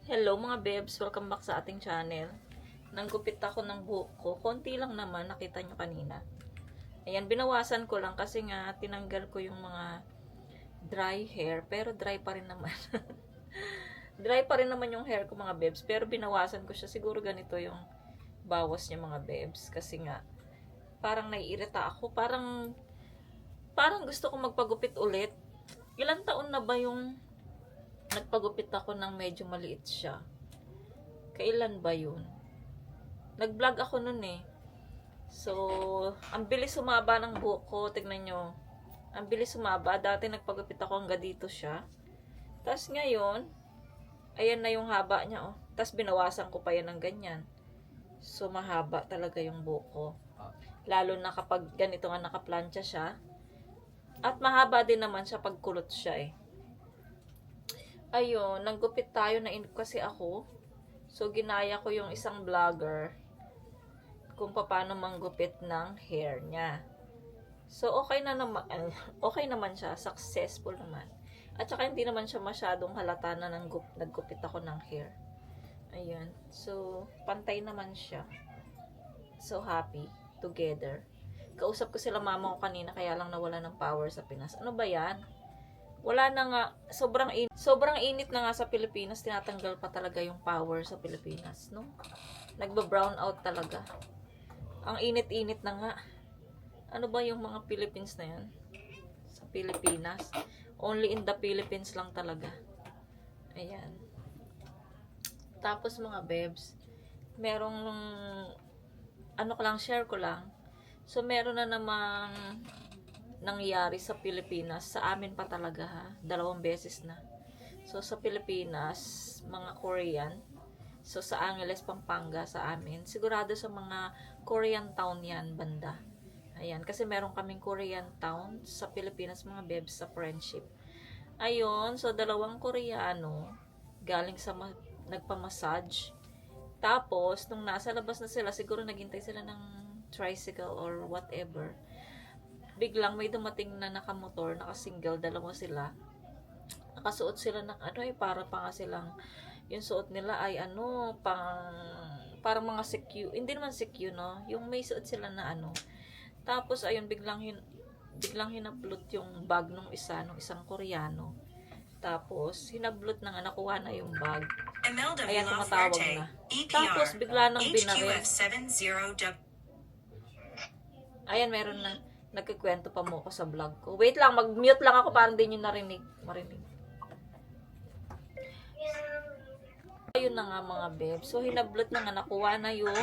Hello mga bebs, welcome back sa ating channel. Nanggupit ako ng buhok ko. Konti lang naman, nakita nyo kanina. Ayan, binawasan ko lang kasi nga tinanggal ko yung mga dry hair. Pero dry pa rin naman. Dry pa rin naman yung hair ko mga bebs. Pero binawasan ko siya. Siguro ganito yung bawas niya mga bebs. Kasi nga, parang naiirita ako. Parang gusto ko magpagupit ulit. Ilang taon na ba yung nagpagupit ako ng medyo maliit siya? Kailan ba yun? Nag-vlog ako nun eh. So, ang bilis sumaba ng buhok ko. Tignan nyo. Ang bilis sumaba. Dati nagpagupit ako hanggang dito siya. Tapos ngayon, ayan na yung haba niya oh. Tapos binawasan ko pa yan ng ganyan. So, mahaba talaga yung buhok ko. Lalo na kapag ganito nga nakaplansya siya. At mahaba din naman siya pag kulot siya eh. Ayun, naggupit tayo na kasi ako. So, ginaya ko yung isang vlogger kung paano manggupit ng hair niya. So, okay naman siya. Successful naman. At saka hindi naman siya masyadong halata na naggupit ako ng hair. Ayun. So, pantay naman siya. So, happy together. Kausap ko sila mama ko kanina kaya lang nawala ng power sa Pinas. Ano ba yan? Wala na nga, sobrang init na nga sa Pilipinas, tinatanggal pa talaga yung power sa Pilipinas, no? Nagba-brown out talaga. Ang init-init na nga. Ano ba yung mga Philippines na yan? Sa Pilipinas. Only in the Philippines lang talaga. Ayan. Tapos mga bebs, merong, share ko lang. So, meron na namang nangyari sa Pilipinas, sa amin pa talaga ha, 2 beses na. So sa Pilipinas, mga Korean, so sa Angeles, Pampanga sa amin, sigurado sa mga Korean town yan banda. Ayan, kasi meron kaming Korean town sa Pilipinas mga bebs sa friendship. Ayun, so 2 Koreano galing sa nagpa-massage. Tapos nung nasa labas na sila, siguro naghintay sila ng tricycle or whatever, biglang may dumating na nakamotor, nakasingle, 2 sila. Nakasuot sila ng para pa nga silang, yung suot nila ay parang mga CQ, hindi naman CQ, no? Yung may suot sila na Tapos, ayun, biglang hinablot yung bag nung isang Koreano. Tapos, hinablot na nga, nakuha na yung bag. Ayan, tumatawag na. Tapos, bigla nang binaril. Ayan, meron na. Nagkikwento pa mo ako sa vlog ko. Wait lang, mag-mute lang ako para hindi nyo marinig. Ayun na nga mga beb. So, hinablot na nga, nakuha na yung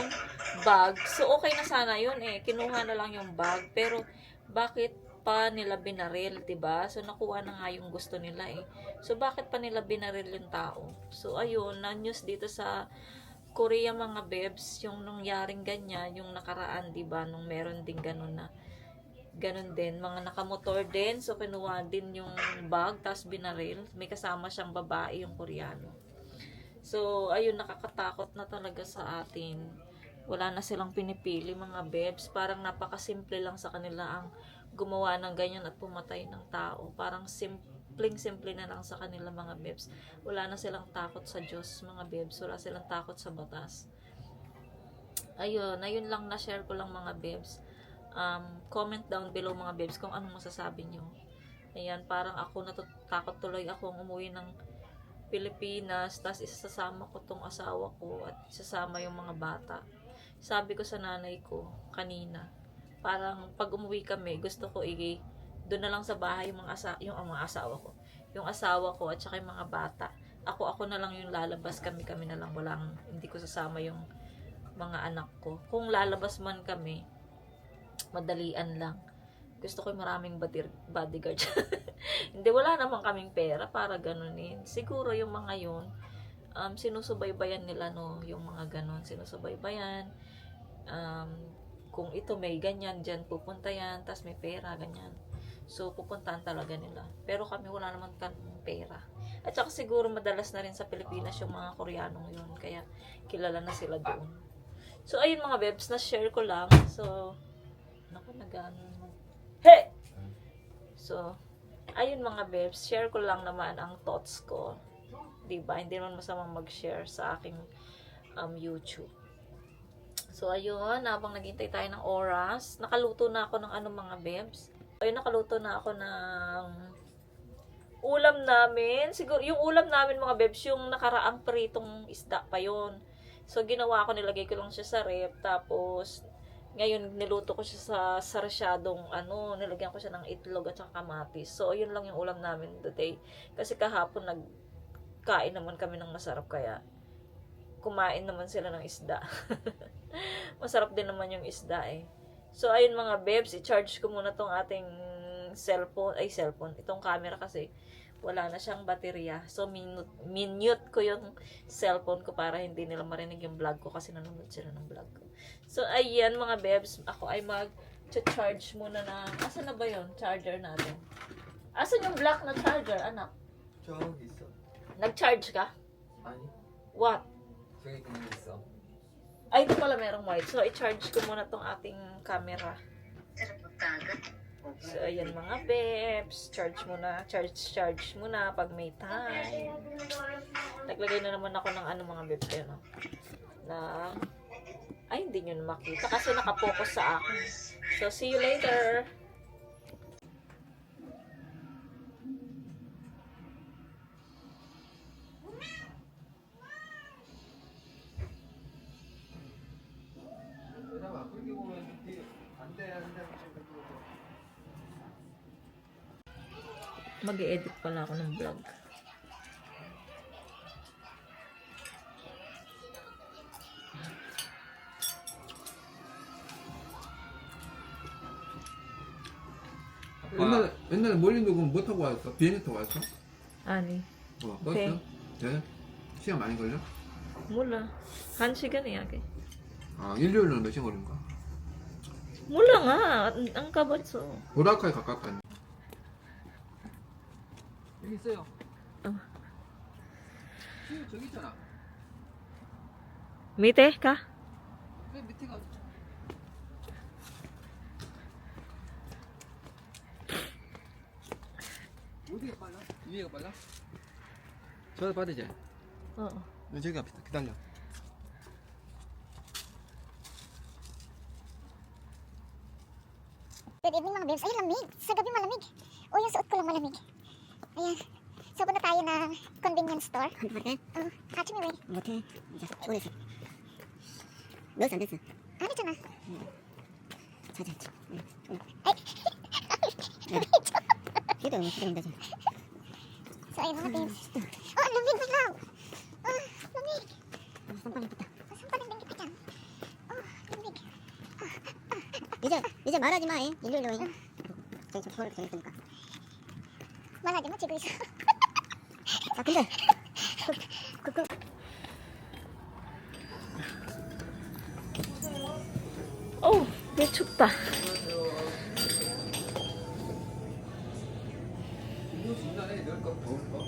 bag. So, okay na sana yun eh. Kinuha na lang yung bag. Pero, bakit pa nila binaril, diba? So, nakuha na nga yung gusto nila eh. So, bakit pa nila binaril yung tao? So, ayun, na-news dito sa Korea mga bebs, yung nangyaring ganyan, yung nakaraan, diba? Nung meron din ganun din, mga nakamotor din, so kinuha din yung bag, tapos binaril, may kasama siyang babae, yung Koreano. So, ayun, nakakatakot na talaga sa atin. Wala na silang pinipili mga bebs, parang napakasimple lang sa kanila ang gumawa ng ganyan at pumatay ng tao. Parang simple na lang sa kanila mga bebs. Wala na silang takot sa Diyos mga bebs, wala silang takot sa batas. Ayun lang na-share ko lang mga bebs. Comment down below mga bebs kung anong masasabi nyo. Ayan, parang ako natatakot tuloy akong umuwi ng Pilipinas, tapos isasama ko tong asawa ko at isasama yung mga bata. Sabi ko sa nanay ko kanina, parang pag umuwi kami, gusto ko doon na lang sa bahay yung mga asawa ko. Yung asawa ko at saka yung mga bata. Ako na lang yung lalabas, kami na lang, hindi ko sasama yung mga anak ko. Kung lalabas man kami, madalian lang. Gusto ko maraming bodyguard. Hindi, wala naman kaming pera para ganunin. Siguro yung mga yun, sinusubaybayan nila, no? Yung mga ganun, sinusubaybayan. Kung ito may ganyan, dyan pupunta yan, tas may pera, ganyan. So, pupuntahan talaga nila. Pero kami wala naman kaming pera. At saka siguro madalas na rin sa Pilipinas yung mga Koreanong yun. Kaya kilala na sila doon. So, ayun mga bebs, na-share ko lang. So, Hey! So, ayun mga bebs, share ko lang naman ang thoughts ko. Diba? Hindi naman masamang mag-share sa aking YouTube. So, ayun, habang naghintay tayo ng oras, nakaluto na ako ng mga bebs. Ayun, nakaluto na ako ng ulam namin. Siguro, yung ulam namin mga bebs, yung nakaraang pritong isda pa yon. So, ginawa ko, nilagay ko lang siya sa rep. Tapos, ngayon, niluto ko siya sa sarasyadong, nilagyan ko siya ng itlog at saka kamatis. So, yun lang yung ulam namin today. Kasi kahapon, nagkain naman kami ng masarap, kaya kumain naman sila ng isda. Masarap din naman yung isda eh. So, ayun mga bebs, i-charge ko muna tong ating cellphone, itong camera kasi wala na siyang baterya. So, minute ko yung cellphone ko para hindi nila marinig yung vlog ko kasi nanonood sila ng vlog ko. So, ayan mga bebs, ako ay mag-charge muna na, asan na ba yun? Charger natin. Asan yung black na charger, anak? 저기 있어. Nag-charge ka? 아니, What? 저기 그냥 있어. Ay, ito pala merong white. So, i-charge ko muna tong ating camera. So, ayan mga bebs. Charge muna pag may time. Naglagay na naman ako ng mga bebs. Ayan, no? Ay, hindi nyo na makita kasi nakapokus sa akin. So, see you later. 왜냐면 그렇게 보면 안 돼. Mag-edit pala ako ng vlog. 옛날에 멀리 누구면 뭐 타고 왔어? 비행기 타고 왔어? Ani? 버스? 네. 네? 시간 많이 걸려? Mula. 1시간 이야기. 아, 일요일은 몇 시간 걸린가? Mula nga. Ang kabatso. 보라카에 가깝겠네. 여기 있어요. 저기 있잖아. Mite ka? 그 밑에가 어디가 빨라? 위에가 빨라? 저 받으지? Oo. 저기가 기다려. Good evening mga babes. Ayun, lamig. Sa gabi malamig. O yung suot ko lang malamig. Ayan. So punta tayo ng convenience store. 못해? Catch me way. 못해. 이제 오래서. 넣었어 안 됐어? Ano dyan ah? 자자. Ay! 기도 되지. So ayun mga babes. Oh, ang lamig biglang. Oh, lamig. 선빵이 붙다. Sampaling din kita dyan. Oh, lamig. 이제 말하지 마. 일요일로. 저기 서울 되니까. Malagi mo, chigo isa. 아 근데 Oh, may 춥다. 이거 중간에 넣을 거 더울 거?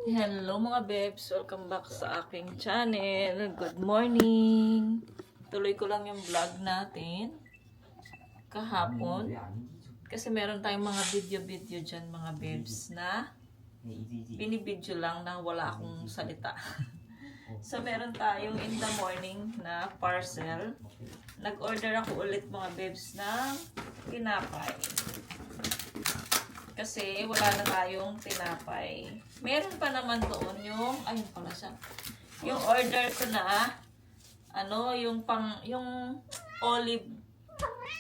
Hello mga bebs, welcome back sa aking channel. Good morning. Tuloy ko lang yung vlog natin kahapon. Kasi meron tayong mga video dyan mga bebs na binibidyo lang na wala akong salita. So, meron tayong in the morning na parcel. Nag-order ako ulit mga bebs ng tinapay. Kasi wala na tayong tinapay. Meron pa naman doon yung, ayun pala siya. Yung order ko na, yung olive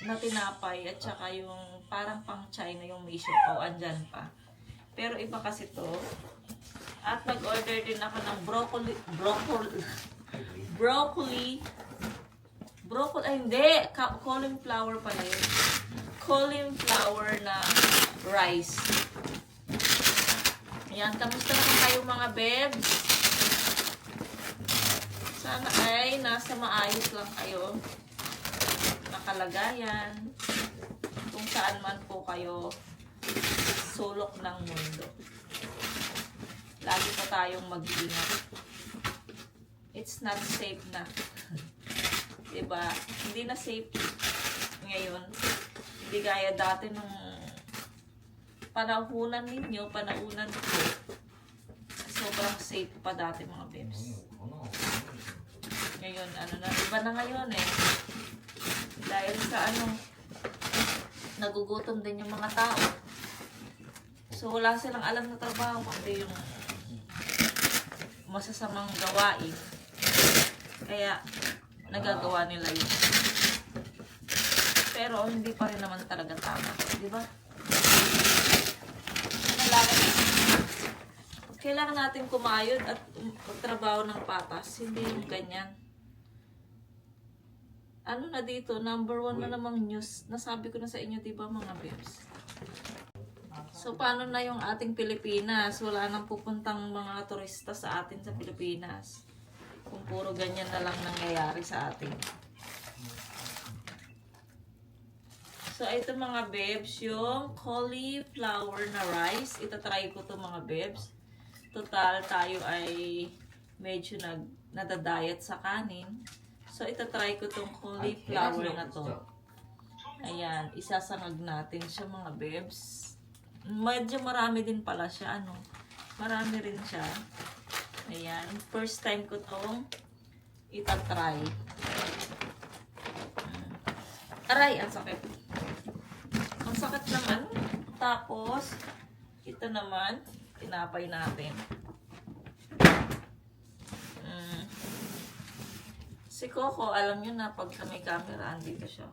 na tinapay at saka yung parang pang China yung may siopaw, andyan pa. Pero iba kasi to. At nag-order din ako ng broccoli, ay hindi, cauliflower pala yun. Cauliflower na rice. Ayan, kamusta naman kayo mga bebs? Sana ay nasa maayos lang kayo. Nakalagayan. Kung saan man po kayo sulok ng mundo. Lagi pa tayong mag-iingat. It's not safe na. Diba? Hindi na safe ngayon. Hindi gaya dati nung panaunan ko. Sobrang safe pa dati mga bebs. Ngayon, iba na ngayon eh. Dahil sa nagugutom din yung mga tao. So, wala silang alam na trabaho, kundi yung masasamang gawain. Kaya, nagagawa nila yun. Pero, hindi pa rin naman talaga tama. Di ba? Kailangan natin kumayod at magtrabaho ng patas. Hindi yung ganyan. Na dito, number 1 na namang news. Nasabi ko na sa inyo, diba mga bebs? So, paano na yung ating Pilipinas? Wala nang pupuntang mga turista sa atin sa Pilipinas. Kung puro ganyan na lang nangyayari sa atin. So, ito mga bebs, yung cauliflower na rice. Itatry ko to mga bebs. Total, tayo ay medyo nadadayat sa kanin. So, itatry ko tong cauliflower na to. Ayan, isasangag natin siya mga bebs. Medyo marami din pala siya, Marami rin siya. Ayan, first time ko tong itatry. Aray, ang sakit. Ang sakit naman. Tapos, ito naman, tinapay natin. Si Coco, alam nyo na pag sa may camera, andito siya.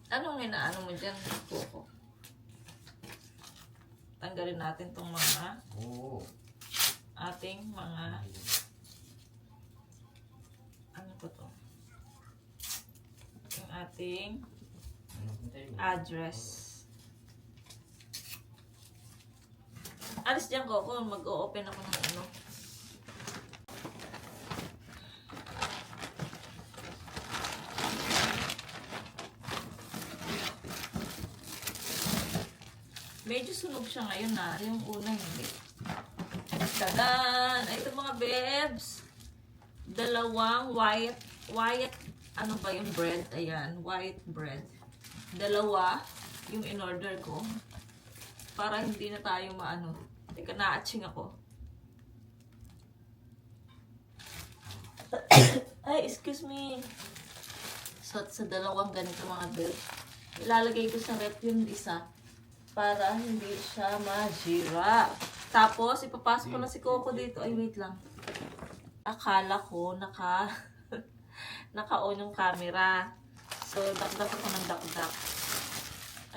Anong inaano mo dyan, Coco? Tanggalin natin tong mga ating mga ano po to? Yung ating address. Alis dyan, Coco. Mag-o-open ako ng medyo sunog siya ngayon na. Yung una hindi. Tadan! Ito mga bebs. Dalawang white, ano ba yung bread? Ayan, white bread. Dalawa yung in-order ko. Para hindi na tayo maano. Teka, na-atching ako. Ay, excuse me. So, sa dalawang ganito mga bebs, ilalagay ko sa rep yung isa. Para hindi siya majira. Tapos, ipapasok ko na si Coco dito. Ay, wait lang. Akala ko naka-on yung camera. So, dakdak ako ng dakdak.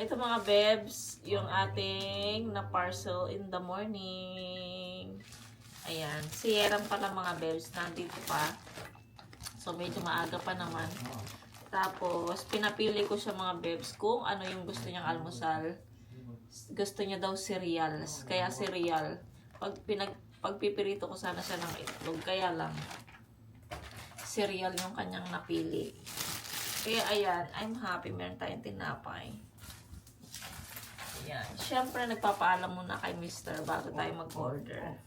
Ito mga bebs, yung ating na parcel in the morning. Ayan. Sierang pala mga bebs. Nandito pa. So, medyo maaga pa naman. Tapos, pinapili ko siya mga bebs kung ano yung gusto niyang almusal. Gusto niya daw cereals. Kaya cereal. Pagpipirito ko sana siya ng itlog. Kaya lang, cereal yung kanyang napili. Kaya ayan, I'm happy. Meron tayong tinapay. Ayan. Siyempre, nagpapaalam muna kay Mr. bago tayo mag-order.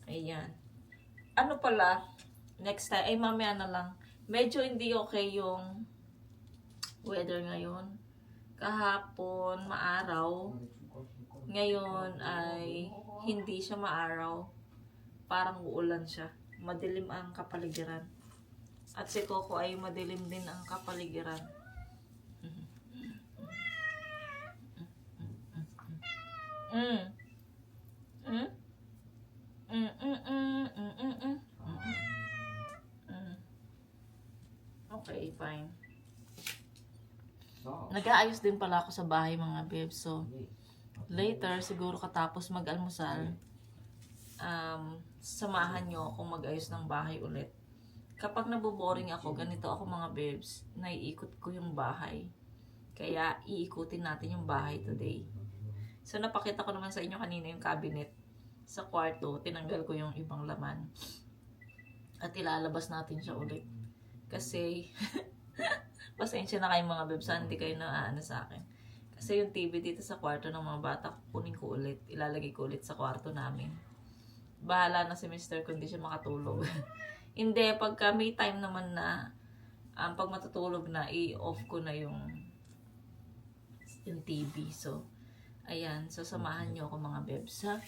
Ayan. Ano pala, Next time, ay mamaya na lang. Medyo hindi okay yung weather ngayon. Kahapon, maaraw. Ngayon ay hindi siya maaraw. Parang uulan siya. Madilim ang kapaligiran. At si Coco ay madilim din ang kapaligiran. Okay, fine. Nag-aayos din pala ako sa bahay mga babes. So, later, siguro katapos mag-almusal, samahan nyo akong mag-ayos ng bahay ulit. Kapag naboboring ako, ganito ako mga babes, naiikot ko yung bahay. Kaya, iikutin natin yung bahay today. So, napakita ko naman sa inyo kanina yung cabinet sa kwarto. Tinanggal ko yung ibang laman. At ilalabas natin siya ulit. Kasi, pasensya na kayo mga babes, hindi kayo naaano sa akin. Kasi yung TV dito sa kwarto ng mga bata, kunin ko ulit. Ilalagay ko ulit sa kwarto namin. Bahala na si Mr. kung di siya makatulog. Hindi, pagka may time naman na, pag matutulog na, i-off ko na yung TV. So, ayan. So, samahan nyo ako mga babes, ha?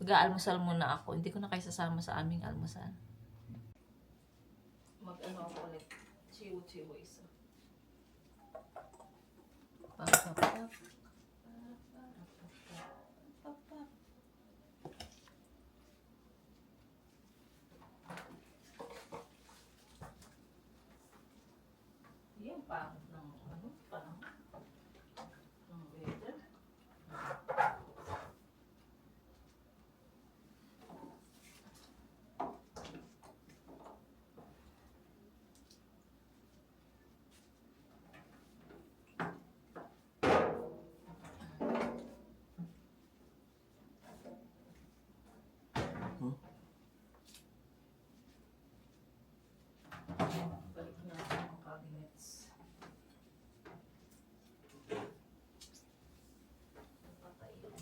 Mag-aalmusal muna ako. Hindi ko na kayo sasama sa aming almusal. Mag-ano ako ulit. Chiwo-chiwo isa. Papapap. Papapap. Yan, pangit ng ano, ng weather. Balik natin ang cabinets. Patay yun.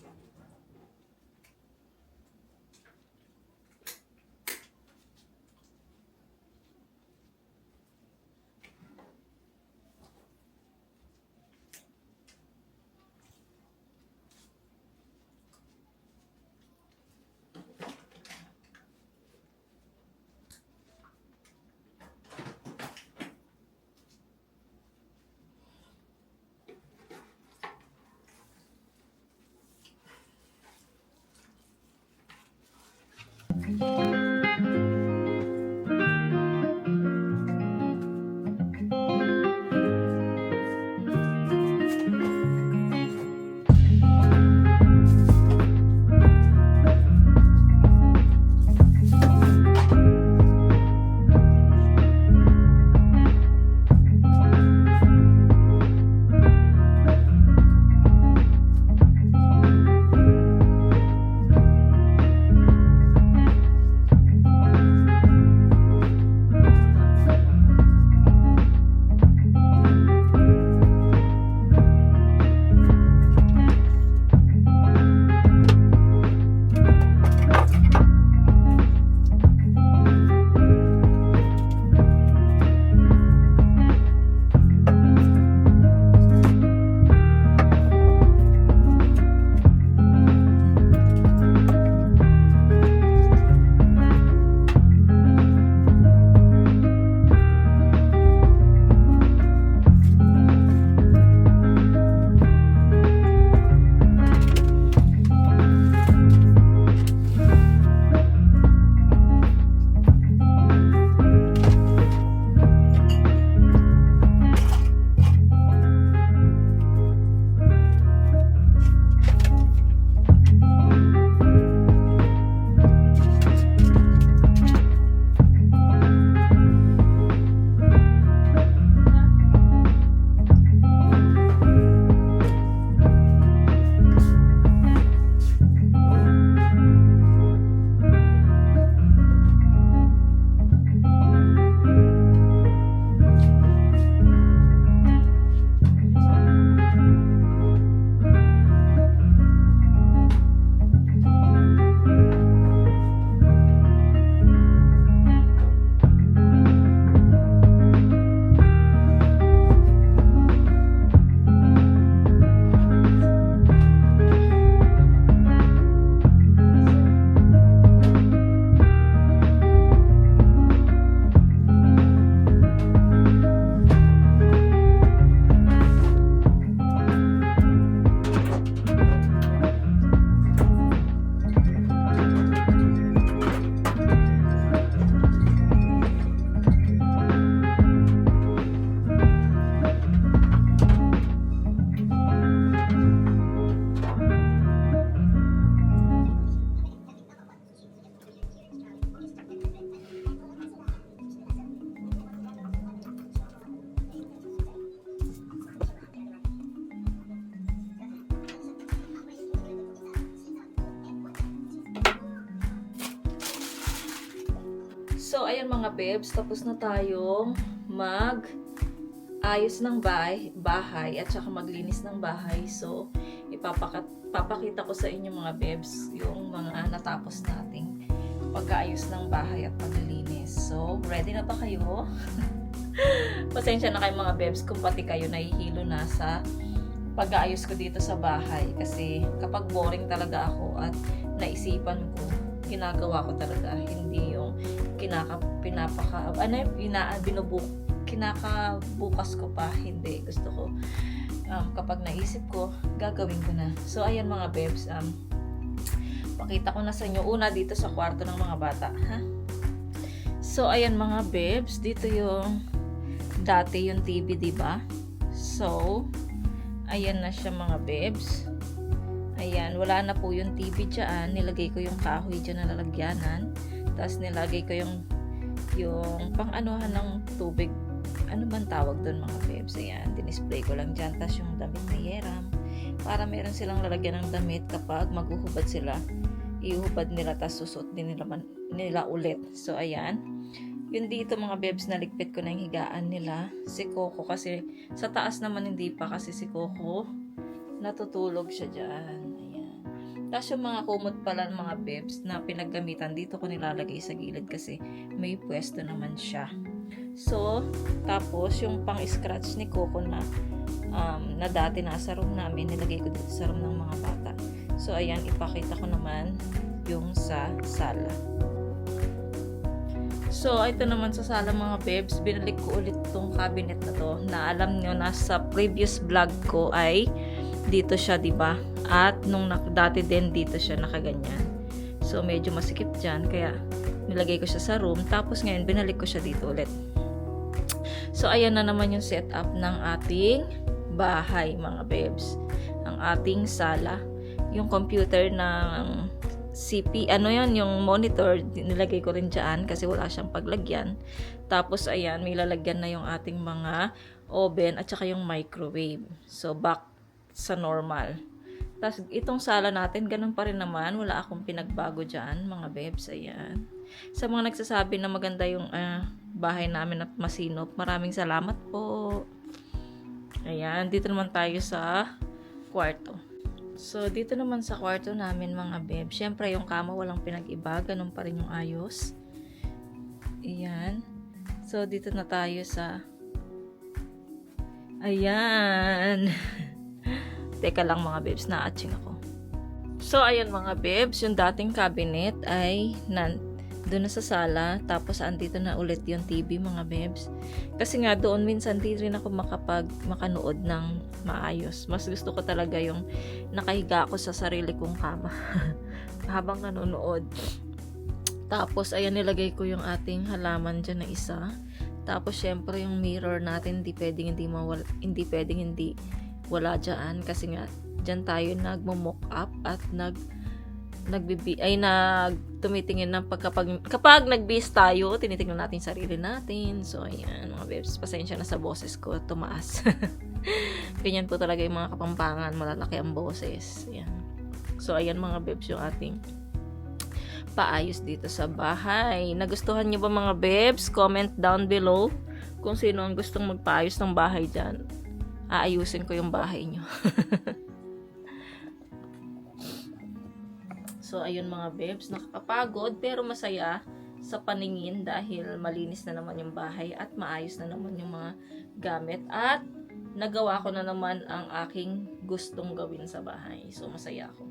So, ayan mga bebs, tapos na tayong ayos ng bahay at saka maglinis ng bahay. So, papakita ko sa inyo mga bebs yung mga natapos nating pag-aayos ng bahay at paglilinis. So, ready na ba kayo? Pasensya na kayo mga bebs kung pati kayo nahihilo na sa pag-aayos ko dito sa bahay. Kasi kapag boring talaga ako at naisipan ko, ginagawa ko talaga. Hindi yung kinakabukas ko pa. Hindi. Gusto ko kapag naisip ko, gagawin ko na. So, ayan mga bebs, pakita ko na sa inyo una dito sa kwarto ng mga bata, ha? So, ayan mga bebs, dito yung dati yung TV, diba? So, ayan na siya mga bebs. Ayan, wala na po yung TV dyan. Nilagay ko yung kahoy dyan na lalagyanan. Tapos nilagay ko yung pang-anuhan ng tubig. Ano bang tawag doon mga bebs? Ayan, dinisplay ko lang dyan. Tapos yung damit na yeram. Para meron silang lalagyan ng damit kapag maghuhubad sila. Iuhubad nila, tapos susuot din nila ulit. So, ayan. Yun dito mga bebs, naligpit ko na yung higaan nila. Si Coco kasi, sa taas naman hindi pa kasi si Coco, natutulog siya dyan. Ayan. Tapos yung mga kumot pala ng mga bebs na pinaggamitan, dito ko nilalagay sa gilid kasi may pwesto naman siya. So, tapos yung pang-scratch ni Coco na dati nasa room namin, nilagay ko dito sa room ng mga bata. So, ayan, ipakita ko naman yung sa sala. So, ito naman sa sala mga bebs, binalik ko ulit tong cabinet na to, na alam nyo na sa previous vlog ko ay dito siya, diba? At nung dati din dito siya nakaganyan. So, medyo masikip dyan, kaya nilagay ko siya sa room, tapos ngayon binalik ko siya dito ulit. So, ayan na naman yung setup ng ating bahay mga bebs. Ang ating sala. Yung computer ng yung monitor, nilagay ko rin dyan kasi wala siyang paglagyan. Tapos, ayan, may lalagyan na yung ating mga oven at saka yung microwave. So, back sa normal. Tapos, itong sala natin, ganun pa rin naman. Wala akong pinagbago dyan, mga bebs. Ayan. Sa mga nagsasabi na maganda yung bahay namin at masinop, maraming salamat po. Ayan, dito naman tayo sa kwarto. So, dito naman sa kwarto namin mga beb, syempre yung kama walang pinag-iba, ganun pa rin yung ayos. Ayan. So, dito na tayo sa ayan. Teka lang mga bebs, na-atching ako. So, ayan mga bebs, yung dating cabinet ay doon na sa sala, tapos andito na ulit yung TV mga bebs. Kasi nga doon minsan di rin ako makanood ng maayos. Mas gusto ko talaga yung nakahiga ako sa sarili kong kama habang nanonood. Tapos ayan, nilagay ko yung ating halaman dyan na isa. Tapos syempre yung mirror natin hindi pwedeng hindi wala dyan, kasi nga dyan tayo nagmo-mock up at tumitingin ng kapag nag-bis tayo, tinitingnan natin sarili natin. So, ayan, mga bebs, pasensya na sa boses ko, tumaas. Ganyan po talaga yung mga kapampangan, malalaki ang boses. Ayan. So, ayan mga bebs, yung ating paayos dito sa bahay. Nagustuhan nyo ba mga bebs? Comment down below kung sino ang gustong magpaayos ng bahay dyan. Aayusin ko yung bahay nyo. So, ayun mga bebs, nakakapagod pero masaya sa paningin dahil malinis na naman yung bahay at maayos na naman yung mga gamit at nagawa ko na naman ang aking gustong gawin sa bahay. So, masaya ako.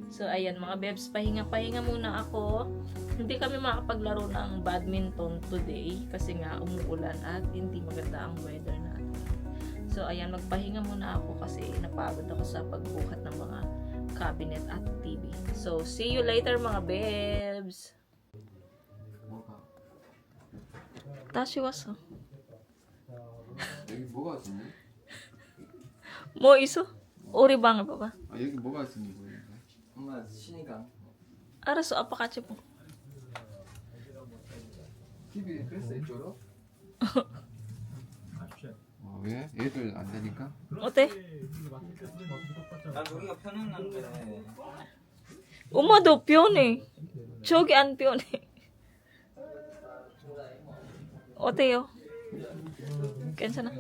So, ayan mga bebs, pahinga muna ako. Hindi kami makapaglaro ng badminton today kasi nga umuulan at hindi maganda ang weather natin. So, ayan, magpahinga muna ako kasi napagod ako sa pagbuhat ng mga cabinet at TV. So, see you later mga bebs. 다시 왔어. 여기 뭐가 있었니? 뭐 있어? 우리 방을 봐봐. 아 여기 뭐가 있었니 모르겠네. 엄마 쉬니까. 알았어, 아빠 같이 봐. TV 뺐어 이쪽으로? 왜? 얘들 안 되니까? 어때? 난 여기가 편안한데. 엄마도 변해. 저기 안 변해. O, Teo. Kensa na.